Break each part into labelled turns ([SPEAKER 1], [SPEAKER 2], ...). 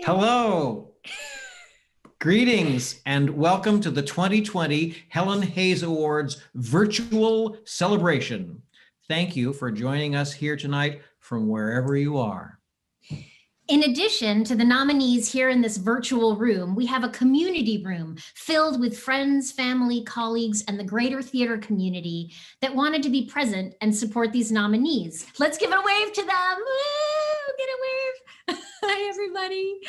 [SPEAKER 1] Hello, greetings, and welcome to the 2020 Helen Hayes Awards virtual celebration. Thank you for joining us here tonight from wherever you are.
[SPEAKER 2] In addition to the nominees here in this virtual room, we have a community room filled with friends, family, colleagues, and the greater theater community that wanted to be present and support these nominees. Let's give a wave to them. Woo! Get a wave. Hi, everybody.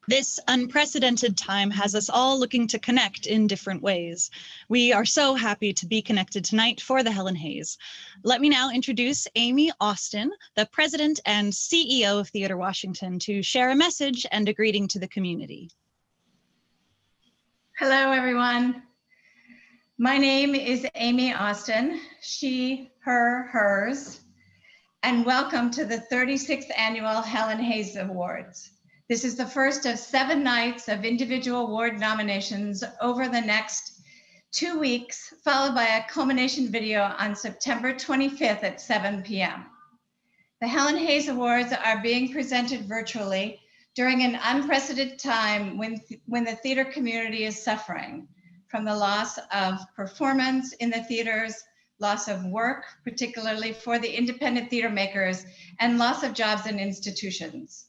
[SPEAKER 3] This unprecedented time has us all looking to connect in different ways. We are so happy to be connected tonight for the Helen Hayes. Let me now introduce Amy Austin, the President and CEO of Theatre Washington, to share a message and a greeting to the community.
[SPEAKER 4] Hello, everyone. My name is Amy Austin, she, her, hers, and welcome to the 36th Annual Helen Hayes Awards. This is the first of 7 nights of individual award nominations over the next 2 weeks, followed by a culmination video on September 25th at 7 p.m. The Helen Hayes Awards are being presented virtually during an unprecedented time when the theater community is suffering from the loss of performance in the theaters, loss of work, particularly for the independent theater makers, and loss of jobs in institutions.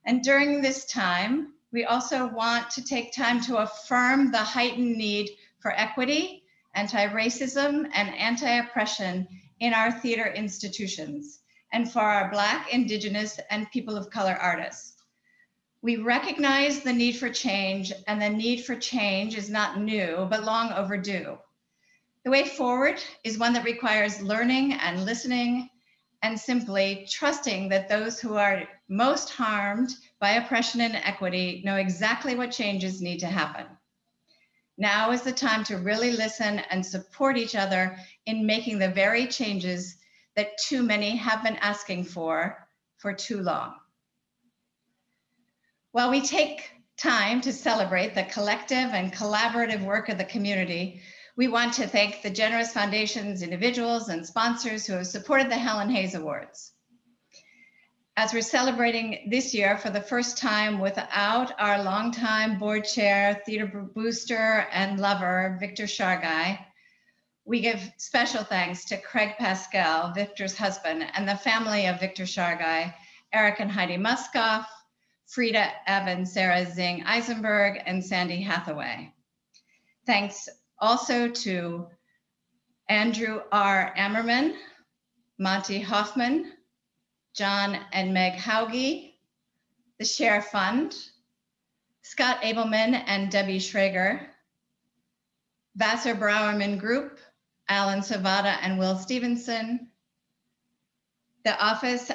[SPEAKER 4] And during this time, we also want to take time to affirm the heightened need for equity, anti-racism, and anti-oppression in our theater institutions, and for our Black, Indigenous, and people of color artists. We recognize the need for change, and the need for change is not new, but long overdue. The way forward is one that requires learning and listening, and simply trusting that those who are most harmed by oppression and inequity know exactly what changes need to happen. Now is the time to really listen and support each other in making the very changes that too many have been asking for too long. While we take time to celebrate the collective and collaborative work of the community, we want to thank the generous foundations, individuals, and sponsors who have supported the Helen Hayes Awards. As we're celebrating this year for the first time without our longtime board chair, theater booster, and lover, Victor Shargai, we give special thanks to Craig Pascal, Victor's husband, and the family of Victor Shargai, Eric and Heidi Muskoff, Frida Evans, Sarah Zing Eisenberg, and Sandy Hathaway. Thanks also to Andrew R. Ammerman, Monty Hoffman, John and Meg Hauge, the Share Fund, Scott Abelman and Debbie Schrager, Vassar Browerman Group, Alan Savada and Will Stevenson, the Office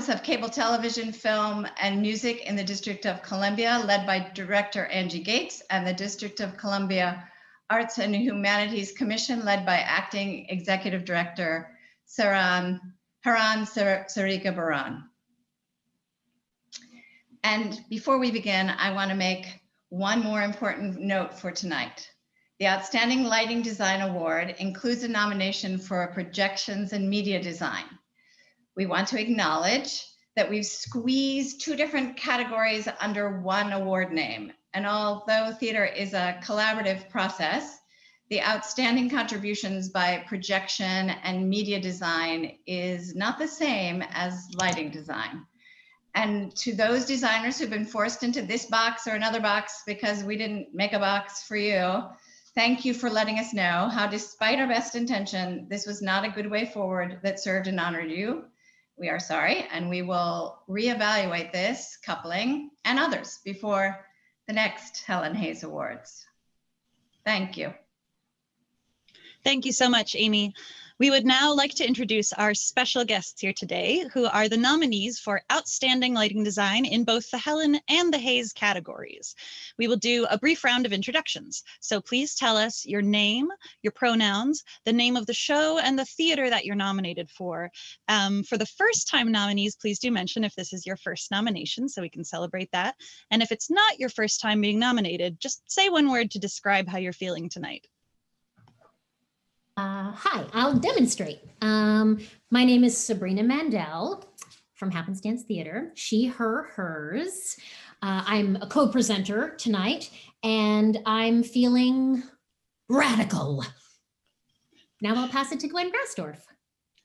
[SPEAKER 4] of Cable Television, Film, and Music in the District of Columbia, led by Director Angie Gates, and the District of Columbia Arts and Humanities Commission, led by Acting Executive Director Haran Sarika Baran. And before we begin, I want to make one more important note for tonight. The Outstanding Lighting Design Award includes a nomination for projections and media design. We want to acknowledge that we've squeezed 2 different categories under one award name. And although theater is a collaborative process, the outstanding contributions by projection and media design is not the same as lighting design. And to those designers who've been forced into this box or another box because we didn't make a box for you, thank you for letting us know how, despite our best intention, this was not a good way forward that served and honored you. We are sorry, and we will reevaluate this coupling and others before the next Helen Hayes Awards. Thank you.
[SPEAKER 3] Thank you so much, Amy. We would now like to introduce our special guests here today, who are the nominees for Outstanding Lighting Design in both the Helen and the Hayes categories. We will do a brief round of introductions. So please tell us your name, your pronouns, the name of the show, and the theater that you're nominated for. For the first-time nominees, please do mention if this is your first nomination so we can celebrate that. And if it's not your first time being nominated, just say one word to describe how you're feeling tonight.
[SPEAKER 2] Hi, I'll demonstrate. My name is Sabrina Mandel. from Happenstance Theater, she, her, hers. I'm a co-presenter tonight, and I'm feeling radical. Now I'll pass it to Gwen Grasdorf.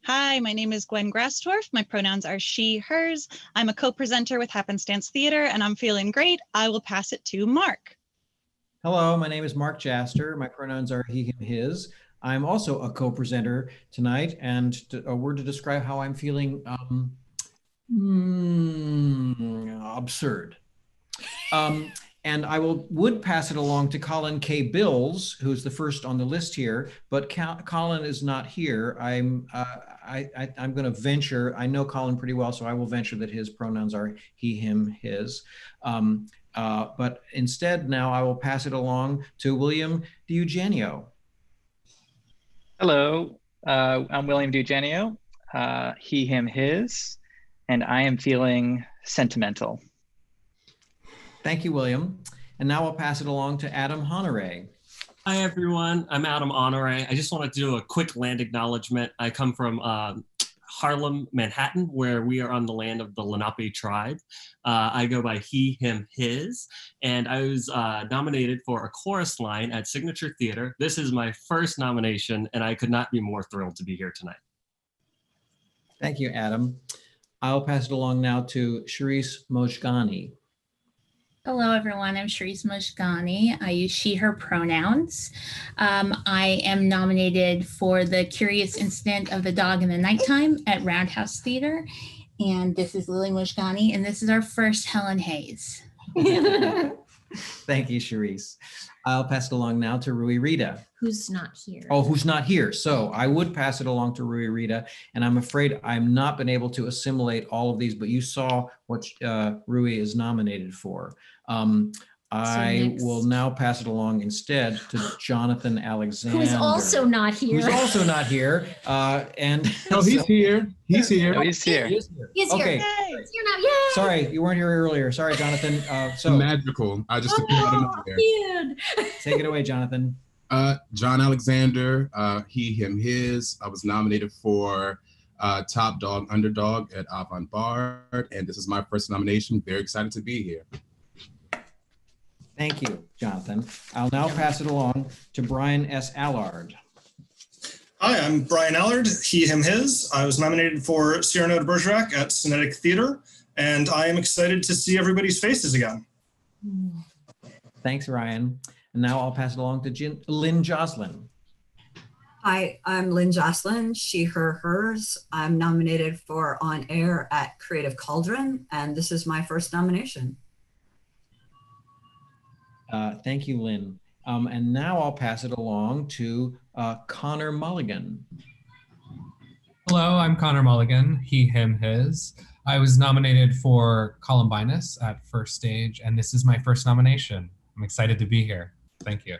[SPEAKER 3] Hi, my name is Gwen Grasdorf. My pronouns are she, hers. I'm a co-presenter with Happenstance Theater, and I'm feeling great. I will pass it to Mark.
[SPEAKER 1] Hello, my name is Mark Jaster. My pronouns are he, him, his. I'm also a co-presenter tonight, and a word to describe how I'm feeling, absurd. And I would pass it along to Colin K. Bills, who's the first on the list here, but Colin is not here. I'm going to venture, I know Colin pretty well, so I will venture that his pronouns are he, him, his. But instead, now I will pass it along to William DiEugenio.
[SPEAKER 5] Hello, I'm William DiEugenio, he, him, his, and I am feeling sentimental.
[SPEAKER 1] Thank you, William. And now I'll pass it along to Adam Honore.
[SPEAKER 6] Hi, everyone. I'm Adam Honore. I just wanted to do a quick land acknowledgement. I come from Harlem, Manhattan, where we are on the land of the Lenape tribe. I go by he, him, his, and I was nominated for a chorus line at Signature Theater. This is my first nomination, and I could not be more thrilled to be here tonight.
[SPEAKER 1] Thank you, Adam. I'll pass it along now to Sharice Mojgani.
[SPEAKER 7] Hello, everyone. I'm Sharice Mojgani. I use she, her pronouns. I am nominated for The Curious Incident of the Dog in the Nighttime at Roundhouse Theater. And this is Lily Mojgani, and this is our first Helen Hayes.
[SPEAKER 1] Thank you, Sharice. I'll pass it along now to Rui Rita.
[SPEAKER 2] Who's not here?
[SPEAKER 1] Oh, who's not here. So I would pass it along to Rui Rita, and I'm afraid I've not been able to assimilate all of these, but you saw what Rui is nominated for. I will now pass it along instead to Jonathan Alexander.
[SPEAKER 2] Who is also not here.
[SPEAKER 1] Who's also not here. And
[SPEAKER 8] oh, he's here. He's here.
[SPEAKER 5] Oh, he's here.
[SPEAKER 1] He is here.
[SPEAKER 2] He's here.
[SPEAKER 1] Okay.
[SPEAKER 2] He's here now. Yay!
[SPEAKER 1] Sorry, you weren't here earlier. Sorry, Jonathan. So
[SPEAKER 8] magical. I just appeared out of nowhere.
[SPEAKER 1] Take it away, Jonathan.
[SPEAKER 8] John Alexander, he, him, his. I was nominated for Top Dog Underdog at Avant Bard, and this is my first nomination. Very excited to be here.
[SPEAKER 1] Thank you, Jonathan. I'll now pass it along to Brian S. Allard.
[SPEAKER 9] Hi, I'm Brian Allard, he, him, his. I was nominated for Cyrano de Bergerac at Cinetic Theater, and I am excited to see everybody's faces again.
[SPEAKER 1] Thanks, Ryan. And now I'll pass it along to Lynn Joslin.
[SPEAKER 10] Hi, I'm Lynn Joslin, she, her, hers. I'm nominated for On Air at Creative Cauldron, and this is my first nomination.
[SPEAKER 1] Thank you, Lynn. And now I'll pass it along to Connor Mulligan.
[SPEAKER 11] Hello, I'm Connor Mulligan, he, him, his. I was nominated for Columbinus at First Stage, and this is my first nomination. I'm excited to be here. Thank you.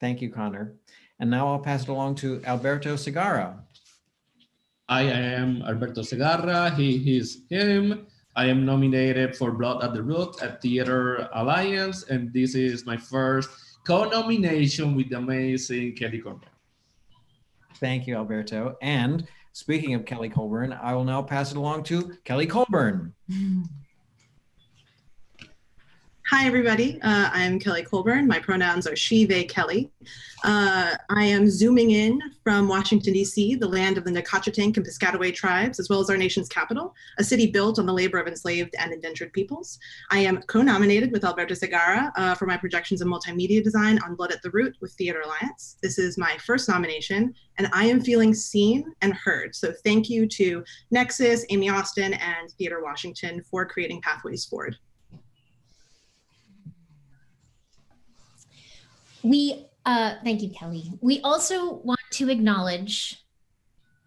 [SPEAKER 1] Thank you, Connor. And now I'll pass it along to Alberto Segarra.
[SPEAKER 12] I am Alberto Segarra, he, his, him. I am nominated for Blood at the Root at Theater Alliance, and this is my first co-nomination with the amazing Kelly Colburn.
[SPEAKER 1] Thank you, Alberto. And speaking of Kelly Colburn, I will now pass it along to Kelly Colburn.
[SPEAKER 13] Hi, everybody. I'm Kelly Colburn. My pronouns are she, they, Kelly. I am zooming in from Washington, D.C., the land of the Nacotchtank and Piscataway tribes, as well as our nation's capital, a city built on the labor of enslaved and indentured peoples. I am co-nominated with Alberto Segarra for my projections of multimedia design on Blood at the Root with Theater Alliance. This is my first nomination, and I am feeling seen and heard. So thank you to Nexus, Amy Austin, and Theater Washington for creating Pathways Forward.
[SPEAKER 2] Thank you, Kelly. We also want to acknowledge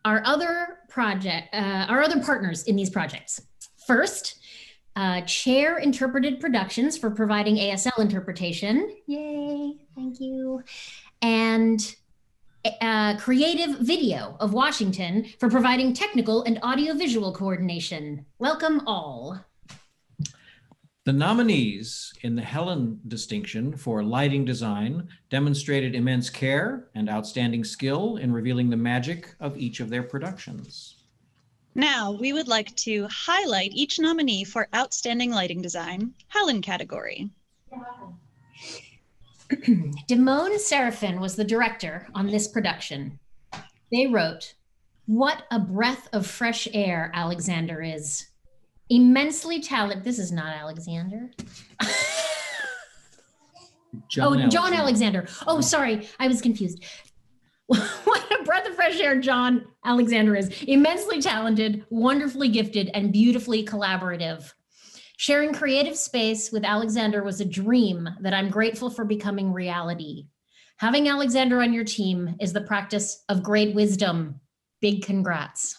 [SPEAKER 2] our other partners in these projects. First, Chair Interpreted Productions for providing ASL interpretation. Yay, thank you. And Creative Video of Washington for providing technical and audiovisual coordination. Welcome all.
[SPEAKER 1] The nominees in the Helen distinction for lighting design demonstrated immense care and outstanding skill in revealing the magic of each of their productions.
[SPEAKER 3] Now, we would like to highlight each nominee for Outstanding Lighting Design, Helen category.
[SPEAKER 2] Damone Seraphin was the director on this production. They wrote, "What a breath of fresh air Alexander is. Immensely talented." This is not Alexander. John Alexander. Oh, sorry, I was confused. What a breath of fresh air John Alexander is. Immensely talented, wonderfully gifted, and beautifully collaborative. Sharing creative space with Alexander was a dream that I'm grateful for becoming reality. Having Alexander on your team is the practice of great wisdom. Big congrats.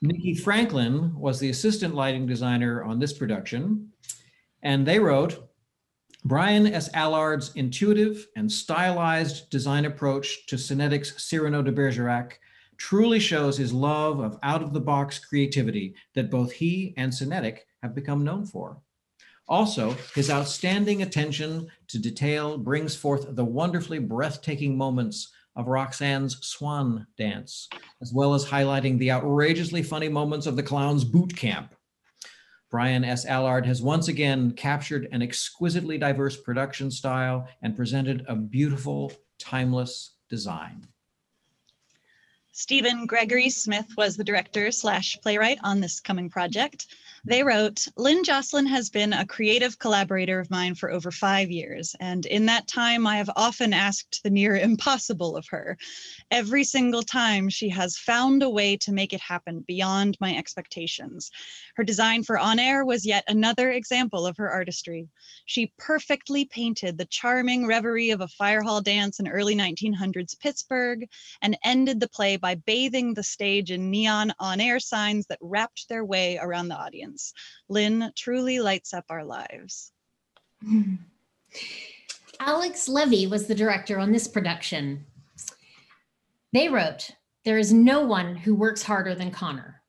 [SPEAKER 1] Nikki Franklin was the assistant lighting designer on this production, and they wrote, Brian S. Allard's intuitive and stylized design approach to Cinetic's Cyrano de Bergerac truly shows his love of out-of-the-box creativity that both he and Cinetic have become known for. Also, his outstanding attention to detail brings forth the wonderfully breathtaking moments of Roxanne's swan dance, as well as highlighting the outrageously funny moments of the clown's boot camp. Brian S. Allard has once again captured an exquisitely diverse production style and presented a beautiful, timeless design.
[SPEAKER 3] Stephen Gregory Smith was the director/playwright on this coming project. They wrote, Lynn Jocelyn has been a creative collaborator of mine for over 5 years, and in that time I have often asked the near impossible of her. Every single time she has found a way to make it happen beyond my expectations. Her design for On Air was yet another example of her artistry. She perfectly painted the charming reverie of a fire hall dance in early 1900s Pittsburgh and ended the play by bathing the stage in neon on-air signs that wrapped their way around the audience. Lynn truly lights up our lives.
[SPEAKER 2] Alex Levy was the director on this production. They wrote, there is no one who works harder than Connor.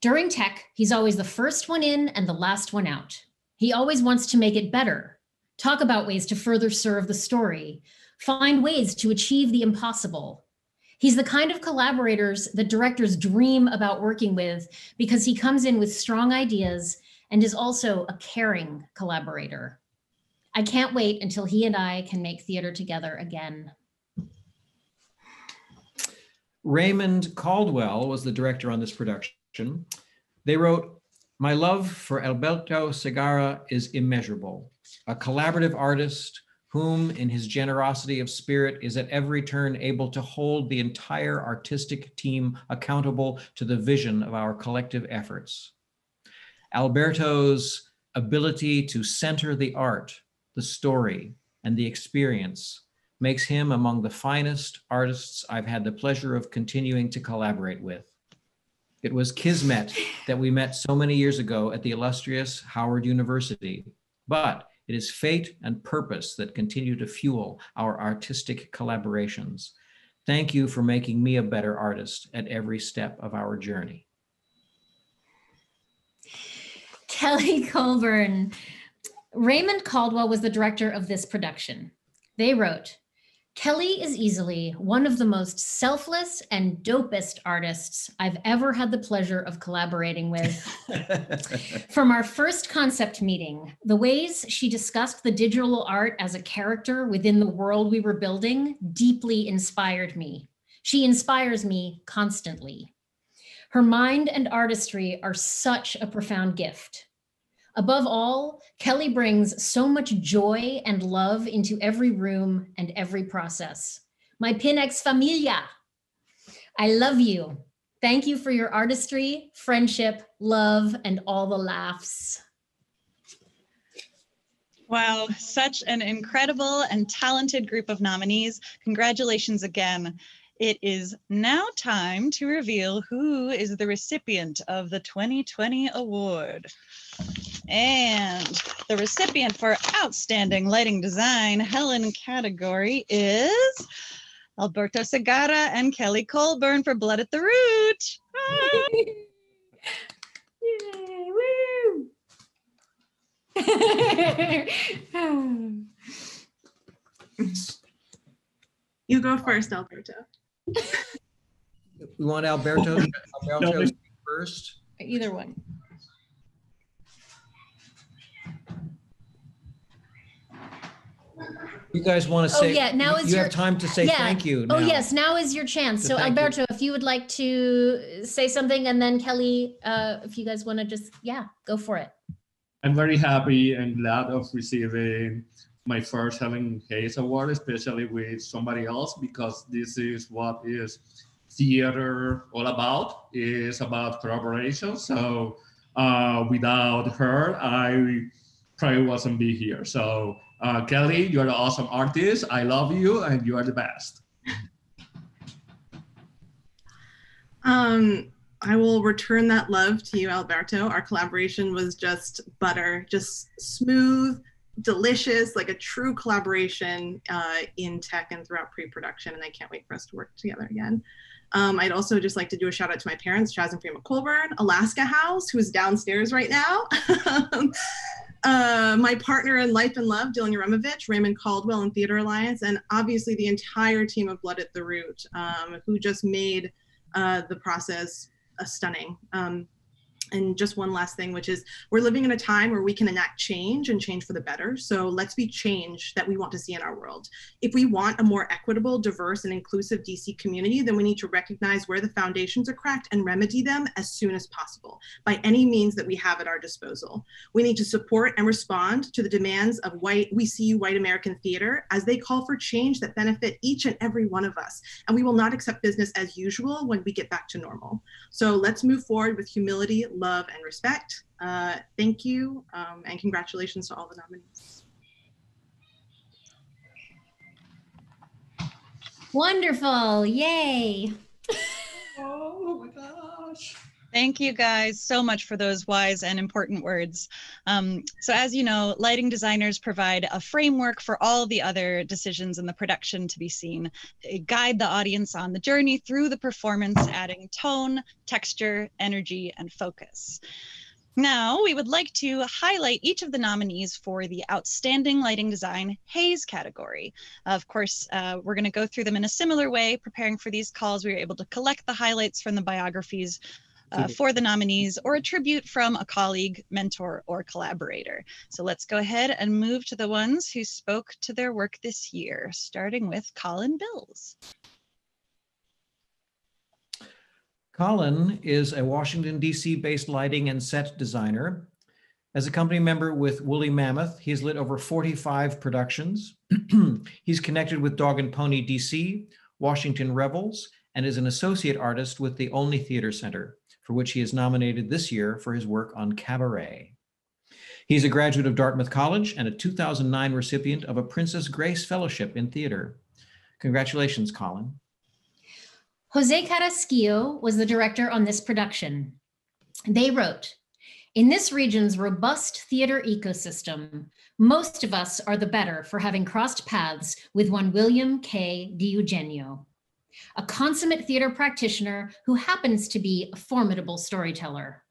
[SPEAKER 2] During tech, he's always the first one in and the last one out. He always wants to make it better, talk about ways to further serve the story, find ways to achieve the impossible. He's the kind of collaborators that directors dream about working with because he comes in with strong ideas and is also a caring collaborator. I can't wait until he and I can make theater together again.
[SPEAKER 1] Raymond Caldwell was the director on this production. They wrote, my love for Alberto Segarra is immeasurable, a collaborative artist whom in his generosity of spirit is at every turn able to hold the entire artistic team accountable to the vision of our collective efforts. Alberto's ability to center the art, the story, and the experience makes him among the finest artists I've had the pleasure of continuing to collaborate with. It was kismet that we met so many years ago at the illustrious Howard University, but it is fate and purpose that continue to fuel our artistic collaborations. Thank you for making me a better artist at every step of our journey.
[SPEAKER 2] Kelly Colburn. Raymond Caldwell was the director of this production. They wrote, Kelly is easily one of the most selfless and dopest artists I've ever had the pleasure of collaborating with. From our first concept meeting, the ways she discussed the digital art as a character within the world we were building deeply inspired me. She inspires me constantly. Her mind and artistry are such a profound gift. Above all, Kelly brings so much joy and love into every room and every process. My Pinex familia, I love you. Thank you for your artistry, friendship, love, and all the laughs.
[SPEAKER 3] Wow, such an incredible and talented group of nominees. Congratulations again. It is now time to reveal who is the recipient of the 2020 award. And the recipient for Outstanding Lighting Design, Helen category is Alberto Segarra and Kelly Colburn for Blood at the Root.
[SPEAKER 2] Yay, woo!
[SPEAKER 13] You go first, Alberto.
[SPEAKER 1] We want Alberto
[SPEAKER 12] No,
[SPEAKER 1] first.
[SPEAKER 7] Either one.
[SPEAKER 1] You guys want to
[SPEAKER 2] Oh
[SPEAKER 1] say?
[SPEAKER 2] yeah, now is
[SPEAKER 1] you
[SPEAKER 2] your
[SPEAKER 1] have time to say
[SPEAKER 2] yeah.
[SPEAKER 1] thank you.
[SPEAKER 2] Oh
[SPEAKER 1] now.
[SPEAKER 2] yes, now is your chance.
[SPEAKER 1] So
[SPEAKER 2] So
[SPEAKER 1] thank you.
[SPEAKER 2] Alberto, if you would like to say something, and then Kelly, if you guys want to just go for it.
[SPEAKER 12] I'm very happy and glad of receiving my first Helen Hayes Award, especially with somebody else, because this is what is theater all about. It's about collaboration. So without her, I probably wasn't be here. So Kelly, you're an awesome artist. I love you, and you are the best.
[SPEAKER 13] I will return that love to you, Alberto. Our collaboration was just butter, just smooth, delicious, like a true collaboration in tech and throughout pre-production. And I can't wait for us to work together again. I'd also just like to do a shout out to my parents, Chaz and Freema Colburn, Alaska House, who's downstairs right now. My partner in life and love, Dylan Yaremovich, Raymond Caldwell, and Theater Alliance, and obviously the entire team of Blood at the Root, who just made the process stunning. And just one last thing, which is we're living in a time where we can enact change and change for the better. So let's be change that we want to see in our world. If we want a more equitable, diverse, and inclusive DC community, then we need to recognize where the foundations are cracked and remedy them as soon as possible by any means that we have at our disposal. We need to support and respond to the demands of We See You White American Theater as they call for change that benefit each and every one of us. And we will not accept business as usual when we get back to normal. So let's move forward with humility, love, and respect. Thank you, and congratulations to all the nominees.
[SPEAKER 2] Wonderful, yay.
[SPEAKER 12] Oh my gosh.
[SPEAKER 3] Thank you guys so much for those wise and important words. So as you know, lighting designers provide a framework for all the other decisions in the production to be seen. They guide the audience on the journey through the performance, adding tone, texture, energy, and focus. Now, we would like to highlight each of the nominees for the Outstanding Lighting Design Hayes category. Of course, we're going to go through them in a similar way. Preparing for these calls, we were able to collect the highlights from the biographies for the nominees, or a tribute from a colleague, mentor, or collaborator. So let's go ahead and move to the ones who spoke to their work this year, starting with Colin Bills.
[SPEAKER 1] Colin is a Washington, D.C. based lighting and set designer. As a company member with Woolly Mammoth, he's lit over 45 productions. He's connected with Dog and Pony DC, Washington Rebels, and is an associate artist with the Only Theater Center, for which he is nominated this year for his work on Cabaret. He's a graduate of Dartmouth College and a 2009 recipient of a Princess Grace Fellowship in Theater. Congratulations, Colin.
[SPEAKER 2] Jose Carrasquillo was the director on this production. They wrote, "In this region's robust theater ecosystem, most of us are the better for having crossed paths with one William K. DiEugenio, a consummate theater practitioner who happens to be a formidable storyteller.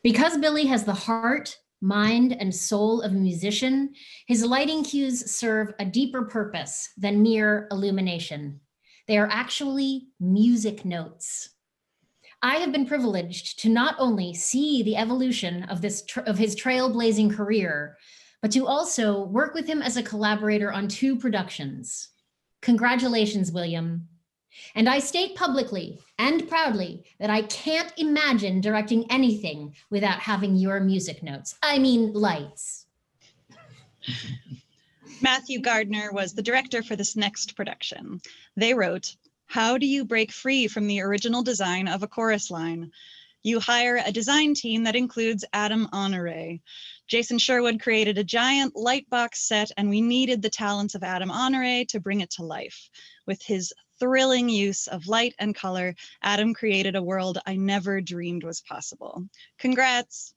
[SPEAKER 2] Because Billy has the heart, mind, and soul of a musician, his lighting cues serve a deeper purpose than mere illumination. They are actually music notes. I have been privileged to not only see the evolution of his trailblazing career, but to also work with him as a collaborator on 2 productions. Congratulations, William. And I state publicly and proudly that I can't imagine directing anything without having your music notes. I mean, lights."
[SPEAKER 3] Matthew Gardner was the director for this next production. They wrote, "How do you break free from the original design of a chorus line? You hire a design team that includes Adam Honore. Jason Sherwood created a giant light box set, and we needed the talents of Adam Honore to bring it to life. With his thrilling use of light and color, Adam created a world I never dreamed was possible. Congrats."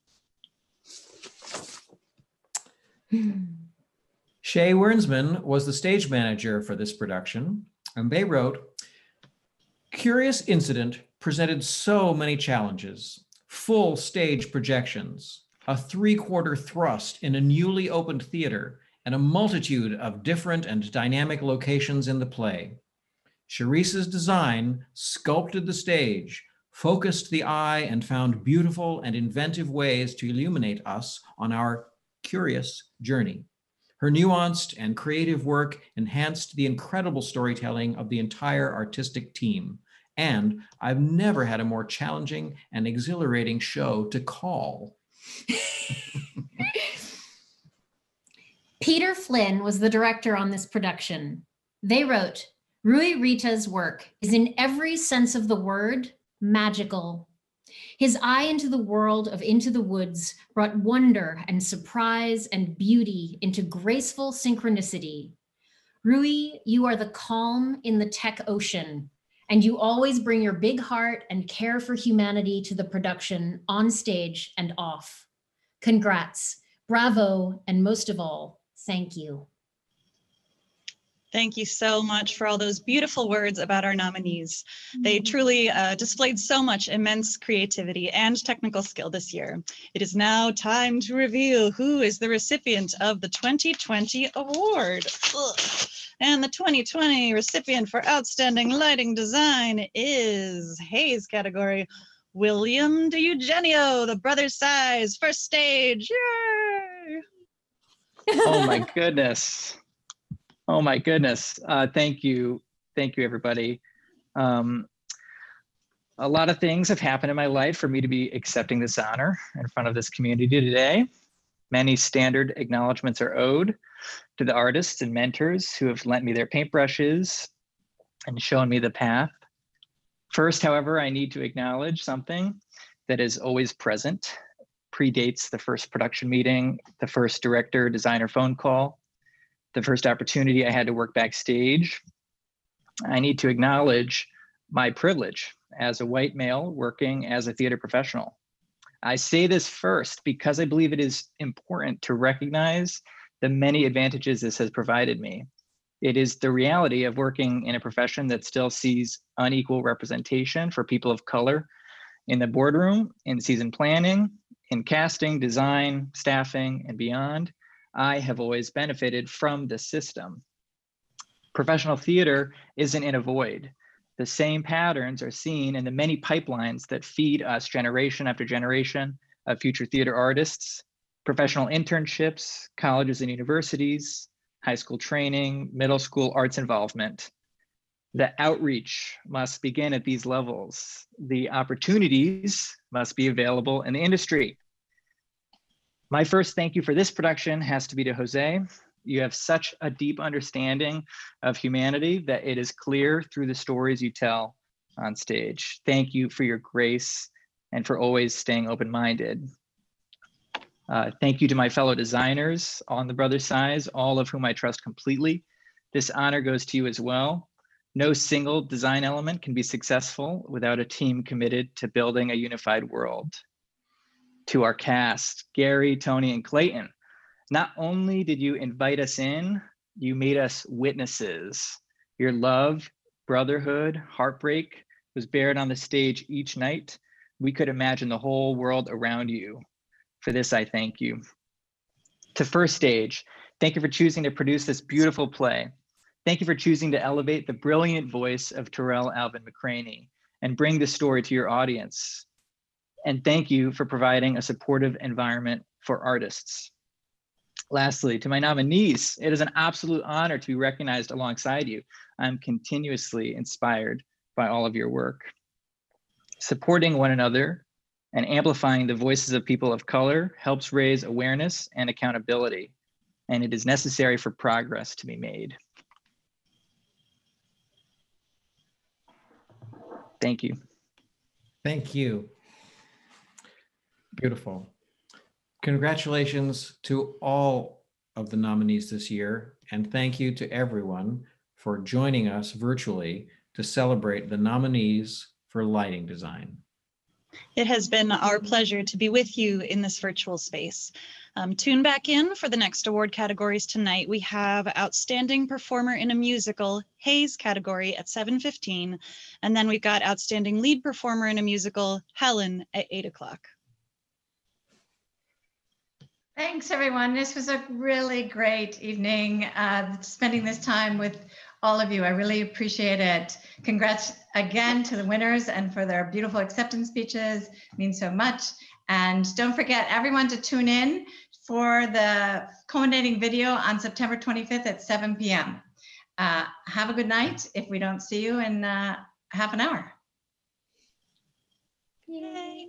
[SPEAKER 1] Shay Wernsman was the stage manager for this production, and they wrote, "Curious Incident presented so many challenges: full stage projections, a 3/4 thrust in a newly opened theater, and a multitude of different and dynamic locations in the play. Sharice's design sculpted the stage, focused the eye, and found beautiful and inventive ways to illuminate us on our curious journey. Her nuanced and creative work enhanced the incredible storytelling of the entire artistic team. And I've never had a more challenging and exhilarating show to call.
[SPEAKER 2] Peter Flynn was the director on this production. They wrote, Rui Rita's work is in every sense of the word magical. His eye into the world of Into the Woods brought wonder and surprise and beauty into graceful synchronicity. Rui, you are the calm in the tech ocean, and you always bring your big heart and care for humanity to the production on stage and off. Congrats, bravo, and most of all, thank you.
[SPEAKER 3] Thank you so much for all those beautiful words about our nominees. They truly displayed so much immense creativity and technical skill this year. It is now time to reveal who is the recipient of the 2020 award. Ugh. And the 2020 recipient for Outstanding Lighting Design is Hayes category, William DiEugenio, the Brothers Size, First Stage. Yay!
[SPEAKER 5] Oh my goodness. Oh my goodness. Thank you. Thank you, everybody. A lot of things have happened in my life for me to be accepting this honor in front of this community today. Many standard acknowledgements are owed to the artists and mentors who have lent me their paintbrushes and shown me the path. First, however, I need to acknowledge something that is always present, predates the first production meeting, the first director designer phone call, the first opportunity I had to work backstage. I need to acknowledge my privilege as a white male working as a theater professional. I say this first because I believe it is important to recognize the many advantages this has provided me. It is the reality of working in a profession that still sees unequal representation for people of color in the boardroom, in season planning, in casting, design, staffing, and beyond. I have always benefited from the system. Professional theater isn't in a void. The same patterns are seen in the many pipelines that feed us generation after generation of future theater artists, professional internships, colleges and universities, high school training, middle school arts involvement. The outreach must begin at these levels. The opportunities must be available in the industry. My first thank you for this production has to be to Jose. You have such a deep understanding of humanity that it is clear through the stories you tell on stage. Thank you for your grace and for always staying open-minded. Thank you to my fellow designers on the Brothers Size, all of whom I trust completely. This honor goes to you as well. No single design element can be successful without a team committed to building a unified world. To our cast, Gary, Tony, and Clayton, not only did you invite us in, you made us witnesses. Your love, brotherhood, heartbreak was bared on the stage each night. We could imagine the whole world around you. For this, I thank you. To First Stage, thank you for choosing to produce this beautiful play. Thank you for choosing to elevate the brilliant voice of Terrell Alvin McCraney and bring the story to your audience. And thank you for providing a supportive environment for artists. Lastly, to my nominees, it is an absolute honor to be recognized alongside you. I'm continuously inspired by all of your work. Supporting one another and amplifying the voices of people of color helps raise awareness and accountability, and it is necessary for progress to be made. Thank you.
[SPEAKER 1] Thank you. Beautiful. Congratulations to all of the nominees this year, and thank you to everyone for joining us virtually to celebrate the nominees for lighting design.
[SPEAKER 3] It has been our pleasure to be with you in this virtual space. Tune back in for the next award categories tonight. We have Outstanding Performer in a Musical, Hayes category at 7:15, and then we've got Outstanding Lead Performer in a Musical, Helen at 8 o'clock.
[SPEAKER 4] Thanks, everyone. This was a really great evening, spending this time with all of you. I really appreciate it. Congrats again to the winners and for their beautiful acceptance speeches. It means so much. And don't forget everyone to tune in for the culminating video on September 25th at 7 p.m. Have a good night if we don't see you in half an hour.
[SPEAKER 3] Yay.